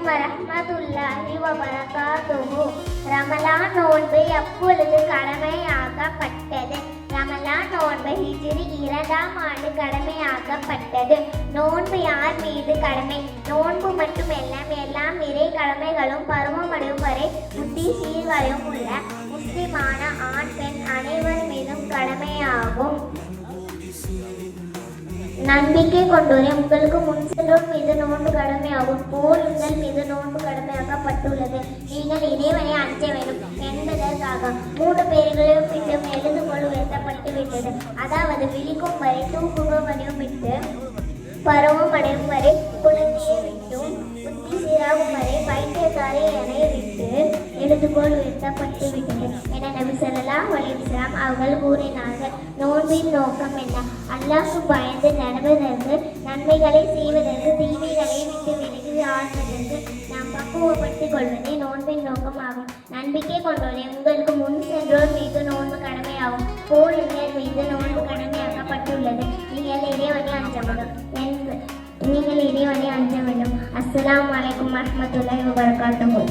வரஹ்மத்துல்லாஹி வபரகாத்துஹு. ரமலான் நோன்பு எப்பொழுது கடமையாக்கப்பட்டது? ரமலான் நோன்பு ஹிஜ்ரி 2ஆம் ஆண்டு கடமையாக்கப்பட்டது. நோன்பு யார் மீது கடமை? நோன்பு மட்டுமல்ல, எல்லாம் இறை கடமைகளும் பருவமடையும் வரை புத்தி சீர்காழியும் உள்ள முஸ்லிமான ஆண் பெண் அனைவர் மீதும் கடமையாகும். நம்பிக்கை கொண்டோரே, உங்களுக்கு முன் சென்றோர் மீது நோன்பு கடமையாகும் போல் உங்கள் மீது நோன்பு கடமையாக்கப்பட்டுள்ளது. நீங்கள் இறைவனை அஞ்ச வேண்டும் என்பதற்காக 3 பேர்களையும் விட்டு எழுதுகோள் உயர்த்தப்பட்டு விட்டது. அதாவது விழிக்கும் வரை, தூக்குவதையும் விட்டு, பருவம் அடையும் வரை, குழந்தையை விட்டும், புத்தி சீராகும் வரை வைத்தியசாலை என விட்டு எழுதுகோள் உயர்த்தப்பட்டு விட்டது என நபி ஸல்லல்லாஹு அலைஹி வஸல்லம் அவர்கள் கூறினார்கள். நோன்பின் நோக்கம் என்ன? அல்லாஹ்வுக்கு பயந்து நடப்பதற்கு, நன்மைகளை செய்வதற்கு, தீமைகளை விட்டு விலகி வாழ்வதற்கு நாம் பக்குவப்படுத்திக் கொள்வதே நோன்பின் நோக்கமாகும். நம்பிக்கை கொண்டோரே, உங்களுக்கு முன் சென்றோர் மீது நோன்பு கடமையாகும் போல் உங்கள் மீது நோன்பு கடமையாக்கப்பட்டுள்ளது. நீங்கள் இறைவனை அஞ்ச வேண்டும். அஸ்ஸலாமு அலைக்கும் வரஹ்மத்துல்லாஹி வபரகாத்துஹு.